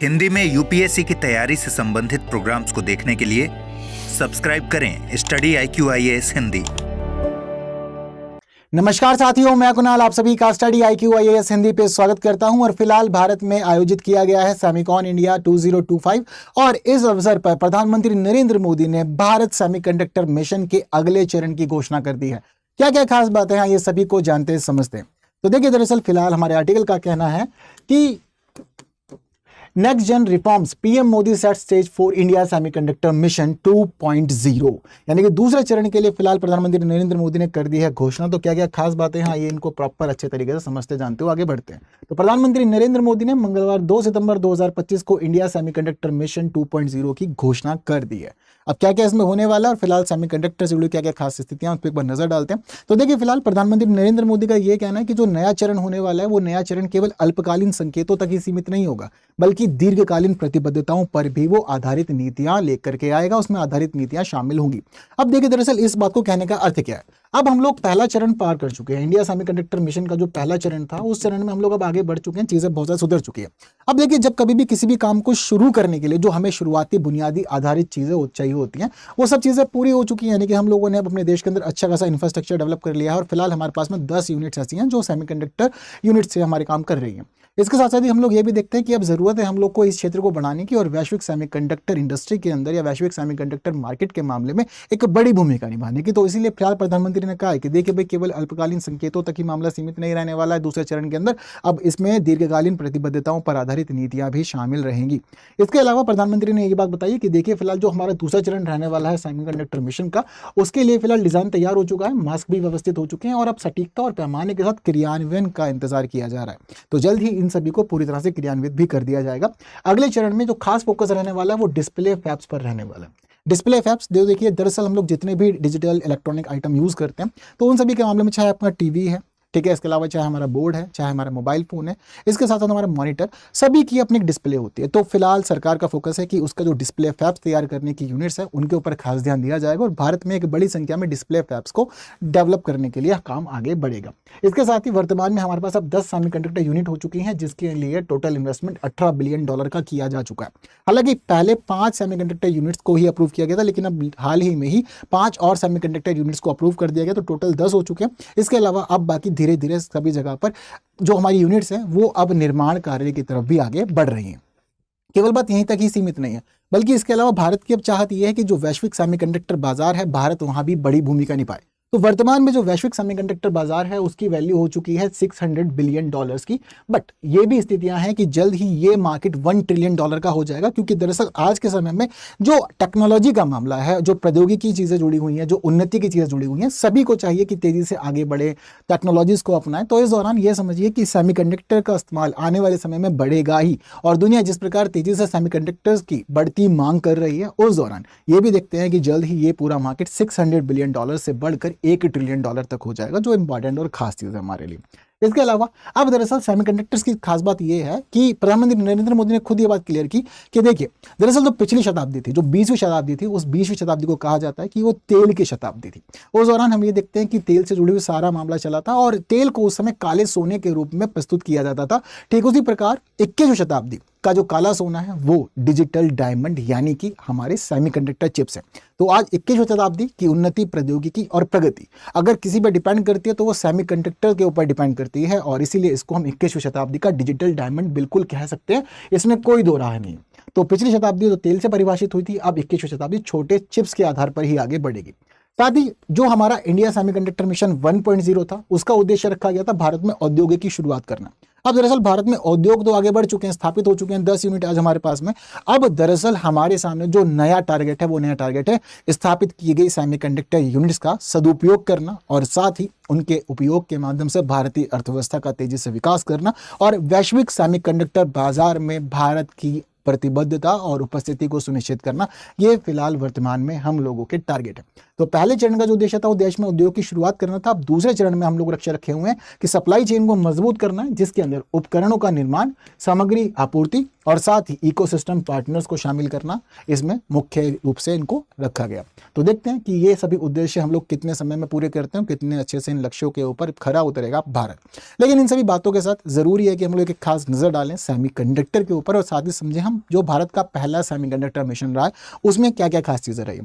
हिंदी में यूपीएससी की तैयारी से संबंधित प्रोग्राम्स को देखने के लिए सब्सक्राइब करें स्टडी IQ-IAS हिंदी। नमस्कार साथियों, मैं कुणाल आप सभी का स्टडी IQ-IAS हिंदी पे स्वागत करता हूं। और फिलहाल भारत में आयोजित किया गया है सेमिकॉन इंडिया 2025 और इस अवसर पर प्रधानमंत्री नरेंद्र मोदी ने भारत सेमीकंडक्टर मिशन के अगले चरण की घोषणा कर दी है। क्या क्या खास बातें हैं ये सभी को जानते समझते हैं। तो देखिए, दरअसल फिलहाल हमारे आर्टिकल का कहना है कि नेक्स्ट जन reforms PM Modi set stage for India semiconductor mission 2.0, यानी कि दूसरे चरण के लिए फिलहाल प्रधानमंत्री नरेंद्र मोदी ने कर दी है घोषणा। तो क्या क्या खास बातें हैं ये इनको प्रॉपर अच्छे तरीके से समझते जानते हो आगे बढ़ते हैं। तो प्रधानमंत्री नरेंद्र मोदी ने मंगलवार 2 सितंबर 2025 को इंडिया सेमीकंडक्टर मिशन 2.0 की घोषणा कर दी है। अब क्या क्या इसमें होने वाला है और फिलहाल सेमीकंडक्टर से जुड़ी क्या क्या खास स्थितियां उस पर एक बार नजर डालते हैं। तो देखिए, फिलहाल प्रधानमंत्री नरेंद्र मोदी का यह कहना है कि जो नया चरण होने वाला है वो नया चरण केवल अल्पकालीन संकेतों तक ही सीमित नहीं होगा, बल्कि दीर्घकालीन प्रतिबद्धताओं पर भी वो आधारित नीतियां लेकर के आएगा, उसमें आधारित नीतियां शामिल होंगी। अब देखिए, दरअसल इस बात को कहने का अर्थ क्या है। अब हम लोग पहला चरण पार कर चुके हैं। इंडिया सेमीकंडक्टर मिशन का जो पहला चरण था उस चरण में हम लोग अब आगे बढ़ चुके हैं, चीजें बहुत ज्यादा सुधर चुकी है। अब देखिए, जब कभी भी किसी भी काम को शुरू करने के लिए जो हमें शुरुआती बुनियादी आधारित चीजें चाहिए होती हैं वो सब चीजें पूरी हो चुकी हैं, यानी कि हम लोगों ने अब अपने देश के अंदर अच्छा खासा इंफ्रास्ट्रक्चर डेवलप कर लिया है और फिलहाल हमारे पास में 10 यूनिट्स ऐसी हैं जो सेमीकंडक्टर यूनिट से हमारे काम कर रही हैं। इसके साथ साथ ही हम लोग ये भी देखते हैं कि अब जरूरत है हम लोग को इस क्षेत्र को बढ़ाने की और वैश्विक सेमीकंडक्टर इंडस्ट्री के अंदर या वैश्विक सेमीकंडक्टर मार्केट के मामले में एक बड़ी भूमिका निभाने की। तो इसीलिए फिलहाल प्रधानमंत्री ने कहा है कि देखिए भाई, केवल अल्पकालीन संकेतों तक ही मामला सीमित नहीं रहने वाला है दूसरे चरण के अंदर, अब इसमें दीर्घकालीन प्रतिबद्धताओं पर आधारित नीतियां भी शामिल रहेंगी। इसके अलावा प्रधानमंत्री ने ये बात बताई कि देखिए, फिलहाल जो हमारा दूसरा चरण रहने वाला है सेमीकंडक्टर मिशन का, उसके लिए फिलहाल डिजाइन तैयार हो चुका है, मास्क भी व्यवस्थित हो चुके हैं और अब सटीकता और पैमाने के साथ क्रियान्वयन का इंतजार किया जा रहा है। तो जल्द ही इन सभी को पूरी तरह से क्रियान्वित भी कर दिया जाएगा। अगले चरण में जो खास फोकस रहने वाला है वो डिस्प्ले फैब्स पर रहने वाला है। डिस्प्ले फैब्स देखिए, दरअसल हम लोग जितने भी डिजिटल इलेक्ट्रॉनिक आइटम यूज करते हैं तो उन सभी के मामले में चाहे आपका टीवी है, ठीक है, इसके अलावा चाहे हमारा बोर्ड है, चाहे हमारा मोबाइल फोन है, इसके साथ साथ हमारा मॉनिटर, सभी की अपनी एक डिस्प्ले होती है। तो फिलहाल सरकार का फोकस है कि उसका जो डिस्प्ले फैब्स तैयार करने की यूनिट्स है उनके ऊपर खास ध्यान दिया जाएगा और भारत में एक बड़ी संख्या में डिस्प्ले फैब्स को डेवलप करने के लिए काम आगे बढ़ेगा। इसके साथ ही वर्तमान में हमारे पास अब 10 सेमीकंडक्टर यूनिट हो चुकी हैं जिसके लिए टोटल इन्वेस्टमेंट $18 बिलियन का किया जा चुका है। हालांकि पहले 5 सेमीकंडक्टर यूनिट्स को ही अप्रूव किया गया था, लेकिन अब हाल ही में ही 5 और सेमीकंडक्टर यूनिट्स को अप्रूव कर दिया गया, तो टोटल 10 हो चुके हैं। इसके अलावा अब बाकी धीरे धीरे सभी जगह पर जो हमारी यूनिट्स हैं वो अब निर्माण कार्य की तरफ भी आगे बढ़ रही हैं। केवल बात यहीं तक ही सीमित नहीं है, बल्कि इसके अलावा भारत की अब चाहत यह है कि जो वैश्विक सेमीकंडक्टर बाजार है, भारत वहां भी बड़ी भूमिका निभाए। तो वर्तमान में जो वैश्विक सेमीकंडक्टर बाजार है उसकी वैल्यू हो चुकी है $600 बिलियन की, बट ये भी स्थितियां हैं कि जल्द ही ये मार्केट $1 ट्रिलियन का हो जाएगा, क्योंकि दरअसल आज के समय में जो टेक्नोलॉजी का मामला है, जो प्रौद्योगिकी चीजें जुड़ी हुई हैं, जो उन्नति की चीजें जुड़ी हुई हैं, सभी को चाहिए कि तेजी से आगे बढ़े, टेक्नोलॉजीज को अपनाएं। तो इस दौरान ये समझिए कि सेमीकंडक्टर का इस्तेमाल आने वाले समय में बढ़ेगा ही, और दुनिया जिस प्रकार तेजी से सेमीकंडक्टर्स की बढ़ती मांग कर रही है, उस दौरान ये भी देखते हैं कि जल्द ही ये पूरा मार्केट $600 बिलियन से बढ़कर $1 ट्रिलियन तक हो जाएगा, जो इंपॉर्टेंट और खास चीज है हमारे लिए। इसके अलावा अब दरअसल सेमीकंडक्टर्स की खास बात यह है कि प्रधानमंत्री नरेंद्र मोदी ने खुद ये बात क्लियर की कि देखिए, दरअसल जो पिछली शताब्दी थी, जो 20वीं शताब्दी थी, उस 20वीं शताब्दी को कहा जाता है कि वो तेल की शताब्दी थी। उस दौरान हम ये देखते हैं कि तेल से जुड़ी हुई सारा मामला चला था और तेल को उस समय काले सोने के रूप में प्रस्तुत किया जाता था। ठीक उसी प्रकार 21वीं शताब्दी का जो काला सोना है वो डिजिटल डायमंड यानी कि हमारे सेमीकंडक्टर चिप्स हैं। तो आज 21वीं शताब्दी की उन्नति, प्रौद्योगिकी और प्रगति अगर किसी पर डिपेंड करती है तो वो सेमीकंडक्टर के ऊपर डिपेंड करती है, और इसीलिए इसको हम 21वीं शताब्दी का डिजिटल डायमंड बिल्कुल कह सकते हैं, इसमें कोई दो राह नहीं। तो पिछली शताब्दी तो तेल से परिभाषित हुई थी, अब 21वीं शताब्दी छोटे चिप्स के आधार पर ही आगे बढ़ेगी। साथ ही जो हमारा इंडिया सेमीकंडक्टर मिशन 1.0 था उसका उद्देश्य रखा गया था भारत में औद्योगिक की शुरुआत करना। अब दरअसल भारत में उद्योग तो आगे बढ़ चुके हैं, स्थापित हो चुके हैं, 10 यूनिट आज हमारे पास में। अब दरअसल हमारे सामने जो नया टारगेट है वो नया टारगेट है स्थापित की गई सेमीकंडक्टर यूनिट्स का सदुपयोग करना और साथ ही उनके उपयोग के माध्यम से भारतीय अर्थव्यवस्था का तेजी से विकास करना और वैश्विक सेमीकंडक्टर बाजार में भारत की प्रतिबद्धता और उपस्थिति को सुनिश्चित करना। ये फिलहाल वर्तमान में हम लोगों के टारगेट है। तो पहले चरण का जो उद्देश्य था वो देश में उद्योग की शुरुआत करना था। अब दूसरे चरण में हम लोग लक्ष्य रखे हुए हैं कि सप्लाई चेन को मजबूत करना है, जिसके अंदर उपकरणों का निर्माण, सामग्री आपूर्ति और साथ ही इकोसिस्टम पार्टनर्स को शामिल करना इसमें मुख्य रूप से इनको रखा गया। तो देखते हैं कि ये सभी उद्देश्य हम लोग कितने समय में पूरे करते हैं, कितने अच्छे से इन लक्ष्यों के ऊपर खरा उतरेगा भारत। लेकिन इन सभी बातों के साथ जरूरी है कि हम लोग एक खास नजर डालें सेमीकंडक्टर के ऊपर और साथ ही समझें हम जो भारत का पहला सेमीकंडक्टर मिशन रहा है उसमें क्या क्या खास चीजें रही।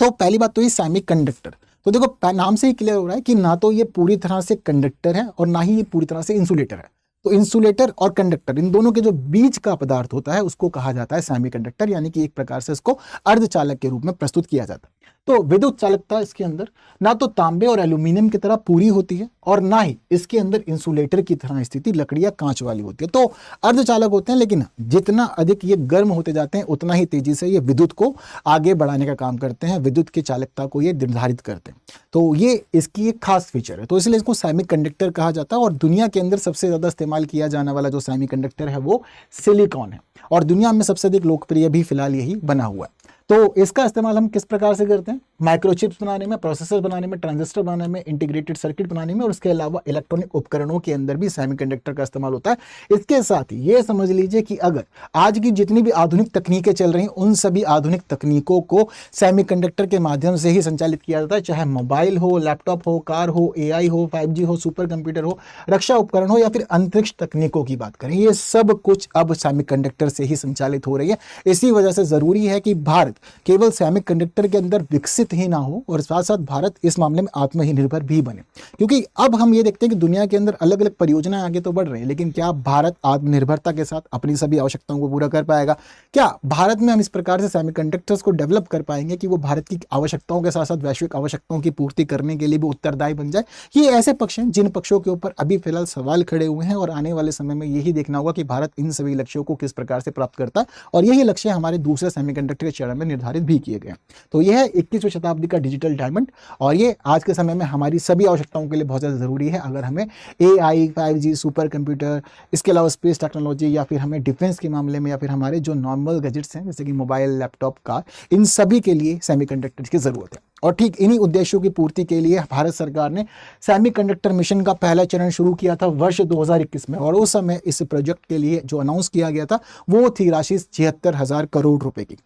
तो पहली बात तो ये सेमीकंडक्टर, तो देखो नाम से ही क्लियर हो रहा है कि ना तो ये पूरी तरह से कंडक्टर है और ना ही ये पूरी तरह से इंसुलेटर है। तो इंसुलेटर और कंडक्टर इन दोनों के जो बीच का पदार्थ होता है उसको कहा जाता है सेमीकंडक्टर, यानी कि एक प्रकार से इसको अर्धचालक के रूप में प्रस्तुत किया जाता है। तो विद्युत चालकता इसके अंदर ना तो तांबे और एल्यूमिनियम की तरह पूरी होती है और ना ही इसके अंदर इंसुलेटर की तरह स्थिति लकड़ी या कांच वाली होती है। तो अर्धचालक होते हैं, लेकिन जितना अधिक ये गर्म होते जाते हैं उतना ही तेजी से ये विद्युत को आगे बढ़ाने का काम करते हैं, विद्युत की चालकता को ये निर्धारित करते हैं। तो ये इसकी एक खास फीचर है, तो इसलिए इसको सेमीकंडक्टर कहा जाता है। और दुनिया के अंदर सबसे ज्यादा इस्तेमाल किया जाने वाला जो सेमीकंडक्टर है वो सिलिकॉन है और दुनिया में सबसे अधिक लोकप्रिय भी फिलहाल यही बना हुआ है। तो इसका इस्तेमाल हम किस प्रकार से करते हैं? माइक्रोचिप्स बनाने में, प्रोसेसर बनाने में, ट्रांजिस्टर बनाने में, इंटीग्रेटेड सर्किट बनाने में और उसके अलावा इलेक्ट्रॉनिक उपकरणों के अंदर भी सेमीकंडक्टर का इस्तेमाल होता है। इसके साथ ही ये समझ लीजिए कि अगर आज की जितनी भी आधुनिक तकनीकें चल रही हैं उन सभी आधुनिक तकनीकों को सेमीकंडक्टर के माध्यम से ही संचालित किया जाता है, चाहे मोबाइल हो, लैपटॉप हो, कार हो, AI हो, 5G हो, सुपर कंप्यूटर हो, रक्षा उपकरण हो या फिर अंतरिक्ष तकनीकों की बात करें, ये सब कुछ अब सेमीकंडक्टर से ही संचालित हो रही है। इसी वजह से जरूरी है कि भारत केवल सेमीकंडक्टर के अंदर विकसित ही ना हो और साथ साथ भारत इस मामले में आत्मनिर्भर भी बने, क्योंकि अब हम ये देखते हैं कि दुनिया के अंदर अलग अलग परियोजनाएं आगे तो बढ़ रही हैं, लेकिन क्या भारत आत्मनिर्भरता के साथ अपनी सभी आवश्यकताओं को पूरा कर पाएगा? क्या भारत में हम इस प्रकार से सेमीकंडक्टर्स को डेवलप कर पाएंगे कि वो भारत की आवश्यकताओं के साथ साथ वैश्विक आवश्यकताओं की पूर्ति करने के लिए भी उत्तरदायी बन जाए? ये ऐसे पक्ष हैं जिन पक्षों के ऊपर अभी फिलहाल सवाल खड़े हुए हैं और आने वाले समय में यही देखना होगा कि भारत इन सभी लक्ष्यों को किस प्रकार से प्राप्त करता है, और यही लक्ष्य हमारे दूसरे सेमीकंडक्टर के चरण में निर्धारित भी किए गए। तो यह है 21वीं शताब्दी का डिजिटल डायमंड और ये आज के समय में हमारी सभी आवश्यकताओं के लिए बहुत ज़्यादा ज़रूरी है। अगर हमें AI, 5G, सुपर कंप्यूटर, इसके अलावा स्पेस टेक्नोलॉजी या फिर हमें डिफेंस के मामले में या फिर हमारे जो नॉर्मल गैजेट्स हैं जैसे कि मोबाइल, लैपटॉप, कार, इन सभी के लिए सेमीकंडक्टर की ज़रूरत है। और ठीक इन्हीं उद्देश्यों की पूर्ति के लिए भारत सरकार ने सेमीकंडक्टर मिशन का पहला चरण शुरू किया था वर्ष 2021 में, और उस समय इस प्रोजेक्ट के लिए जो अनाउंस किया गया था वो थी राशि 76,000 करोड़ रुपए की।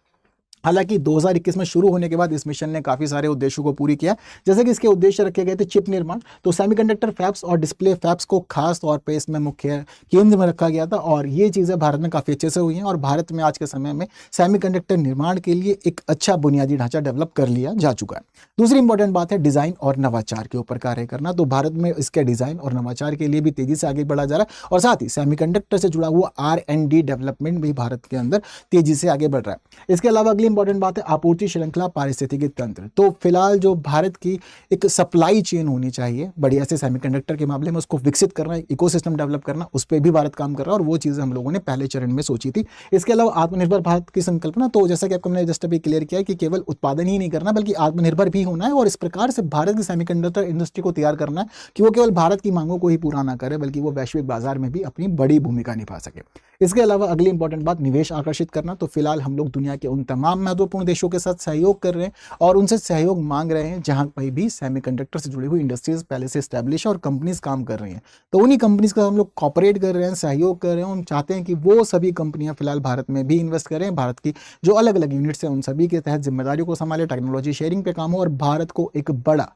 हालांकि 2021 में शुरू होने के बाद इस मिशन ने काफी सारे उद्देश्यों को पूरी किया, जैसे कि इसके उद्देश्य रखे गए थे चिप निर्माण, तो सेमीकंडक्टर फैब्स और डिस्प्ले फैब्स को खास तौर पे इसमें मुख्य केंद्र में रखा गया था और ये चीजें भारत में काफी अच्छे से हुई हैं और भारत में आज के समय में सेमीकंडक्टर निर्माण के लिए एक अच्छा बुनियादी ढांचा डेवलप कर लिया जा चुका है। दूसरी इंपॉर्टेंट बात है डिजाइन और नवाचार के ऊपर कार्य करना, तो भारत में इसके डिजाइन और नवाचार के लिए भी तेजी से आगे बढ़ा जा रहा है और साथ ही सेमीकंडक्टर से जुड़ा हुआ R&D डेवलपमेंट भी भारत के अंदर तेजी से आगे बढ़ रहा है। इसके अलावा अगली इंपॉर्टेंट बात है आपूर्ति श्रृंखला पारिस्थितिकी तंत्र। तो फिलहाल जो भारत की एक सप्लाई चेन होनी चाहिए बढ़िया से सेमीकंडक्टर के मामले में, उसको विकसित करना, इकोसिस्टम डेवलप करना, उस पर भी भारत काम कर रहा है और वो चीजें हम लोगों ने पहले चरण में सोची थी। इसके अलावा आत्मनिर्भर भारत की संकल्पना, तो जैसा कि आपको मैंने जस्ट अभी क्लियर किया है कि केवल उत्पादन ही नहीं करना बल्कि आत्मनिर्भर भी होना है और इस प्रकार से भारत की सेमीकंडक्टर इंडस्ट्री को तैयार करना है कि वो केवल भारत की मांगों को ही पूरा ना करे बल्कि वो वैश्विक बाजार में भी अपनी बड़ी भूमिका निभा सके। इसके अलावा अगली इंपॉर्टेंट बात निवेश आकर्षित करना, तो फिलहाल हम लोग दुनिया के उन तमाम महत्वपूर्ण देशों के साथ सहयोग कर रहे हैं और उनसे सहयोग मांग रहे हैं जहां पर भी सेमीकंडक्टर से जुड़ी हुई इंडस्ट्रीज पहले से एस्टैब्लिश और कंपनीज काम कर रही हैं, तो उन्हीं कंपनीज का हम लोग कॉपरेट कर रहे हैं, सहयोग कर रहे हैं। हम चाहते हैं कि वो सभी कंपनियां फिलहाल भारत में भी इन्वेस्ट करें, भारत की जो अलग अलग यूनिट्स हैं उन सभी के तहत जिम्मेदारियों को संभाले, टेक्नोलॉजी शेयरिंग पे काम हो और भारत को एक बड़ा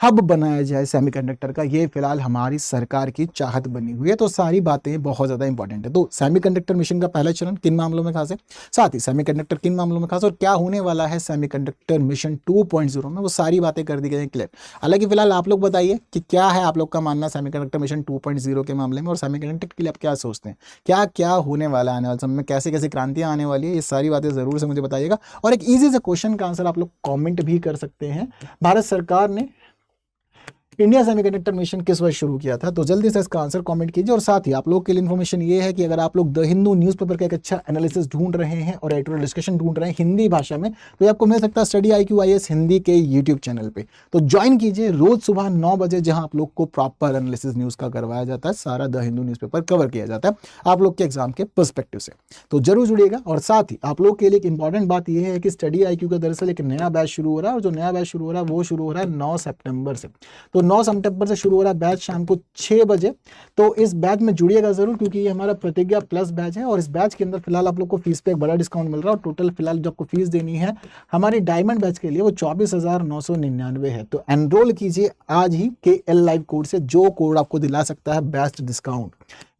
हब बनाया जाए सेमीकंडक्टर का। ये फिलहाल हमारी सरकार की चाहत बनी हुई है। तो सारी बातें बहुत ज़्यादा इंपॉर्टेंट है। तो सेमीकंडक्टर मिशन का पहला चरण किन मामलों में खास है, साथ ही सेमीकंडक्टर किन मामलों में खास और क्या होने वाला है सेमीकंडक्टर मिशन 2.0 में, वो सारी बातें कर दी गई हैं क्लियर। हालांकि फिलहाल आप लोग बताइए कि क्या है आप लोग का मानना सेमीकंडक्टर मिशन 2.0 के मामले में और सेमीकंडक्टर के लिए आप क्या सोचते हैं, क्या क्या होने वाला है आने वाले समय में, कैसे कैसे क्रांतियाँ आने वाली है, ये सारी बातें जरूर से मुझे बताइएगा। और एक ईजी से क्वेश्चन का आंसर आप लोग कॉमेंट भी कर सकते हैं। भारत सरकार ने इंडिया सेमीकंडक्टर मिशन किस वर्ष शुरू किया था? तो जल्दी से इसका आंसर कमेंट कीजिए। और साथ ही आप लोग के लिए इन्फॉर्मेशन ये है कि अगर आप लोग द हिंदू न्यूज़पेपर का एक अच्छा एनालिसिस ढूंढ रहे हैं और एडिटोरियल डिस्कशन ढूंढ रहे हैं हिंदी भाषा में, तो ये आपको मिल सकता है स्टडी IQ IAS हिंदी के यूट्यूब चैनल पे। तो ज्वाइन कीजिए रोज सुबह 9 बजे, जहां आप लोग को प्रॉपर एनालिसिस न्यूज़ का करवाया जाता है, सारा द हिंदू न्यूज़पेपर कवर किया जाता है आप लोग के एग्जाम के पर्सपेक्टिव से। तो जरूर जुड़िएगा। और साथ ही आप लोग के लिए एक इंपॉर्टेंट बात यह है कि स्टडी IQ का दरअसल एक नया बैच शुरू हो रहा है, और जो नया बैच शुरू हो रहा है वो शुरू हो रहा है 9 सितंबर से। तो 9 सितंबर से शुरू हो रहा है बैच शाम को 6 बजे। तो इस बैच में जुड़िएगा जरूर, क्योंकि ये हमारा प्रतिज्ञा प्लस बैच है। और इस बैच के अंदर फिलहाल आप लोग को फीस पे एक बड़ा डिस्काउंट मिल रहा है। और टोटल फिलहाल जो आपको फीस देनी है हमारी डायमंड बैच के लिए वो 24,999 है। तो एनरोल कीजिए आज ही KL लाइव कोड से, जो कोड आपको दिला सकता है बेस्ट डिस्काउंट।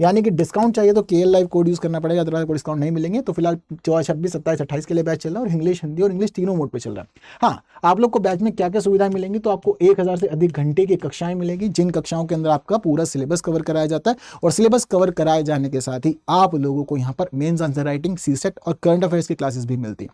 यानी कि डिस्काउंट चाहिए तो KL लाइव कोड यूज करना पड़ेगा, अदरवाइज कोई डिस्काउंट नहीं मिलेंगे। तो फिलहाल 26, 27, 28 के लिए बैच चल रहा है, और इंग्लिश, हिंदी और इंग्लिश तीनों मोड पे चल रहा है। हाँ, आप लोग को बैच में क्या क्या सुविधाएं मिलेंगी? तो आपको 1000 से अधिक घंटे की कक्षाएं मिलेगी, जिन कक्षाओं के अंदर आपका पूरा सिलेबस कवर कराया जाता है। और सिलेबस कवर कराए जाने के साथ ही आप लोगों को यहाँ पर मेंस आंसर राइटिंग, CSET और करंट अफेयर्स की क्लासेस भी मिलती है।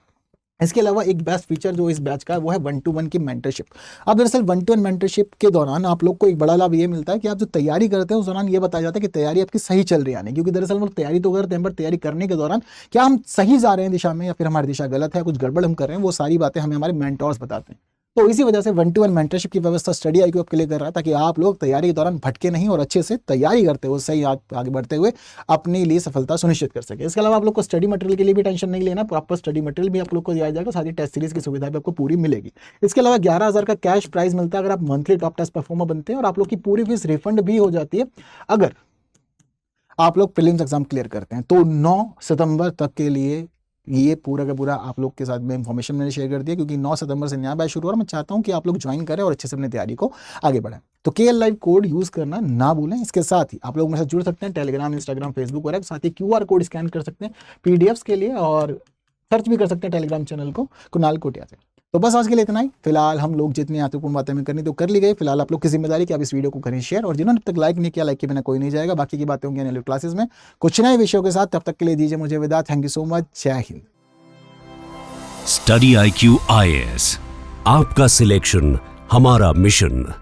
इसके अलावा एक बेस्ट फीचर जो इस बैच का है वो है 1-to-1 की मेंटरशिप। अब दरअसल 1-to-1 मेंटरशिप के दौरान आप लोग को एक बड़ा लाभ ये मिलता है कि आप जो तैयारी करते हैं उस दौरान ये बताया जाता है कि तैयारी आपकी सही चल रही है नहीं। क्योंकि दरअसल हम लोग तैयारी तो करते हैं, पर तैयारी करने के दौरान क्या हम सही जा रहे हैं दिशा में, या फिर हमारी दिशा गलत है, कुछ गड़बड़ हम कर रहे हैं, वो सारी बातें हमें हमारे मेंटर्स बताते हैं। तो इसी वजह से 1-to-1 मेंटरशिप की व्यवस्था स्टडी IQ आपके लिए कर रहा है, ताकि आप लोग तैयारी के दौरान भटके नहीं और अच्छे से तैयारी करते हुए सही आगे बढ़ते हुए अपने लिए सफलता सुनिश्चित कर सके। इसके अलावा आप लोग को स्टडी मटेरियल के लिए भी टेंशन नहीं लेना, प्रॉपर स्टडी मटेरियल भी आप लोग को दिया जाएगा, साथ ही टेस्ट सीरीज की सुविधा भी आपको पूरी मिलेगी। इसके अलावा 11,000 का कैश प्राइज मिलता है अगर आप मंथली टॉप टेस्ट परफॉर्मर बनते हैं, और आप लोग की पूरी फीस रिफंड भी हो जाती है अगर आप लोग प्रीलिम्स एग्जाम क्लियर करते हैं। तो 9 सितंबर तक के लिए ये पूरा का पूरा आप लोग के साथ में इंफॉर्मेशन मैंने शेयर कर दिया, क्योंकि 9 सितंबर से नया बैच शुरू हो रहा है। मैं चाहता हूं कि आप लोग ज्वाइन करें और अच्छे से अपनी तैयारी को आगे बढ़ाएं। तो KL लाइव कोड यूज करना ना भूलें। इसके साथ ही आप लोग मेरे साथ जुड़ सकते हैं टेलीग्राम, इंस्टाग्राम, फेसबुक वगैरह। साथ ही QR कोड स्कैन कर सकते हैं PDFs के लिए, और सर्च भी कर सकते हैं टेलीग्राम चैनल को कुणाल कोटिया से। तो बस आज के लिए इतना ही। फिलहाल हम लोग जितनी महत्वपूर्ण बातें हमें करनी तो कर ली गई। फिलहाल आप लोग की जिम्मेदारी कि आप इस वीडियो को करें शेयर, और जिन्होंने अब तक लाइक नहीं किया, लाइक के बिना कोई नहीं जाएगा। बाकी की बातें होंगी आने वाली क्लासेस में कुछ नए विषयों के साथ। तब तक के लिए दीजिए मुझे विदा। Thank you so much. जय हिंद। स्टडी IQ IAS, आपका सिलेक्शन हमारा मिशन।